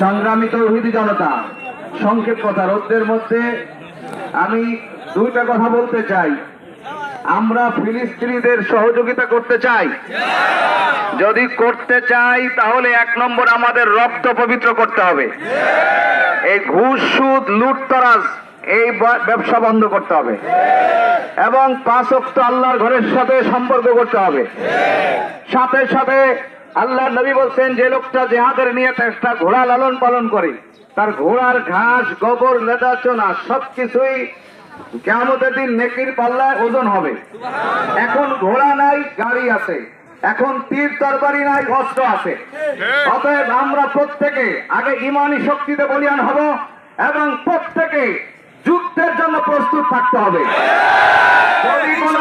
সংগ্রামী তৌহিদি জনতা, সংক্ষেপ কথা, রোদ্রের মধ্যে আমি দুইটা কথা বলতে চাই। আমরা ফিলিস্তিনিদের সহযোগিতা করতে চাই। যদি করতে চাই তাহলে 1 নম্বর আমাদের রক্ত পবিত্র করতে হবে। এই ঘুষ, সুদ, লুটতরাজ এই ব্যবসা বন্ধ করতে হবে এবং 5 ওয়াক্ত আল্লাহর ঘরের সাথে সম্পর্ক করতে হবে। সাথে সাথে আল্লাহর নবী বলছেন, যে লোকটা জিহাদের নিয়ে একটা ঘোড়া লালন পালন করে, তার ঘোড়ার ঘাস, গোবর, লেদা, চোনা সবকিছুই কিয়ামতের দিন নেকির পাল্লায় ওজন হবে। এখন ঘোড়া নাই, গাড়ি আছে। এখন তীর তরবারি নাই, অস্ত্র আছে। অতএব আমরা প্রত্যেকে আগে ইমানি শক্তিতে বলিয়ান হব এবং প্রত্যেকে যুদ্ধের জন্য প্রস্তুত থাকতে হবে। যদি কোনো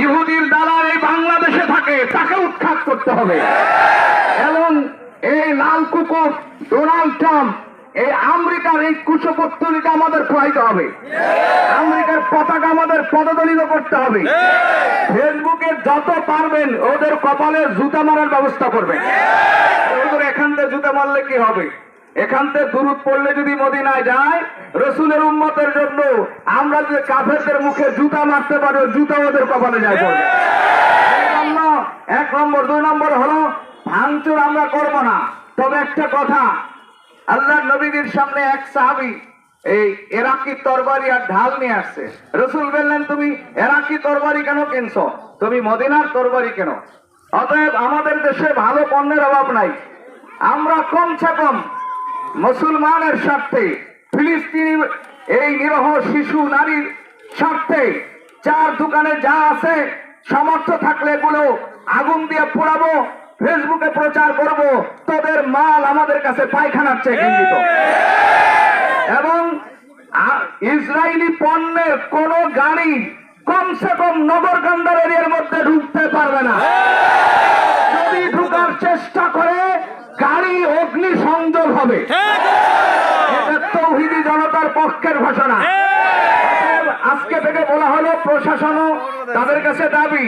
ইহুদির দালাল এই বাংলাদেশে থাকে, তাকে উৎখাত করতে হবে এবং এই লাল কুকুর ডোনাল্ড ট্রাম্প, এই আমেরিকার এই কুশপুত্তলিকা আমাদের খোয়াইতে হবে। আমেরিকার পতাকা আমাদের পদদলিত করতে হবে। ফেসবুকে যত পারবেন ওদের কপালে জুতা মারার ব্যবস্থা করবেন। ওদের এখান থেকে জুতা মারলে কি হবে? এখান থেকে দুরূদ পড়লে যদি মদিনায় যায়, রসুলের উম্মতের জন্য আমরা যে কাফেরদের মুখে জুতা মারতে পারি, জুতা ওদের কপালে যায় পড়বে। 1 নম্বর। 2 নম্বর হলো ভাঙচুর আমরা করবো না। তবে একটা কথা, আল্লাহর নবীর সামনে এক সাহাবী এই ইরাকি তরবারি আর ঢাল নিয়ে আসছে। রসুল বললেন, তুমি ইরাকি তরবারি কেন কিনছো? তুমি মদিনার তরবারি কেন? অতএব আমাদের দেশে ভালো পণ্যের অভাব নাই। আমরা কমসে কম মুসলমানের স্বার্থে, ফিলিস্তিনি এই নিরহ শিশু নারীর স্বার্থে 4 দোকানে যা আছে সামর্থ্য থাকলে এগুলো আগুন দিয়ে পোড়াবো, ফেসবুকে প্রচার করব, তোদের মাল আমাদের কাছে পায়খানার চেয়ে কিনতো। এবং ইসরায়েলি পণ্যের কোন গাড়ি কমসে কম নগরকান্দার এরিয়ার মধ্যে ঢুকতে পারবে না। যদি ঢুকার চেষ্টা করে, গাড়ি অগ্নি সংযোগ হবে। এটা তৌহিদি জনতার পক্ষের ঘোষণা। আজকে থেকে বলা হলো, প্রশাসনও তাদের কাছে দাবি,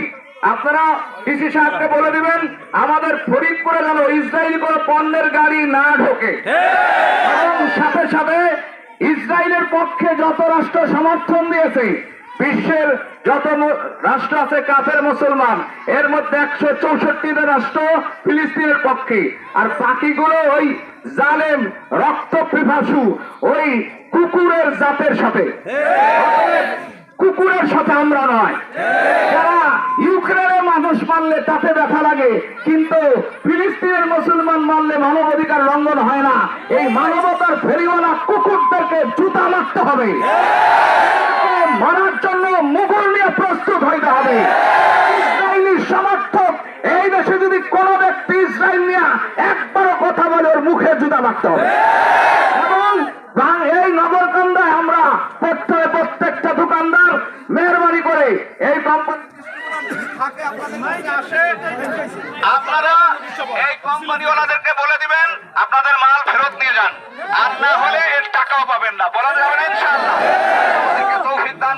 আপনারা ডিসি সাহেবকে বলে দিবেন আমাদের ফরিদপুরে যেন ইসরায়েলি কোনো পণ্যের গাড়ি না ঢোকে। এবং সাথে সাথে ইসরায়েলের পক্ষে যত রাষ্ট্র সমর্থন দিয়েছে, বিশ্বের যত রাষ্ট্র আছে কাফের মুসলমান, এর মধ্যে 164টা রাষ্ট্র ফিলিস্তিনের পক্ষে, আর বাকিগুলো ওই জালেম রক্ত পিপাসু ওই কুকুরের জাতের সাথে। কুকুরের সাথে আমরা নয়। যারা ইউক্রেনের মানুষ মারলে তাতে ব্যথা লাগে, কিন্তু ফিলিস্তিনের মুসলমান মারলে মানব অধিকার লঙ্ঘন হয় না। এই মানবতার ফেরিওয়ালা কুকুরদেরকে জুতা মারতে হবে, মারার জন্য মুগুর নিয়ে প্রস্তুত হইতে হবে। ইসরায়েলি সমর্থক এই দেশে যদি কোন ব্যক্তি ইসরায়েল নিয়ে একবারও কথা বলে, ওর মুখে জুতা মারতে হবে। এবং এই নগরকান্দায় আমরা প্রত্যেকটা দোকানদার মেহরবানি করে এই কোম্পানি আপনারা এই কোম্পানিওয়ালাদেরকে বলে দিবেন আপনাদের মাল ফেরত নিয়ে যান, আর না হলে এর টাকাও পাবেন না। বলা যাবে না ইনশাআল্লাহ। তৌফিক দান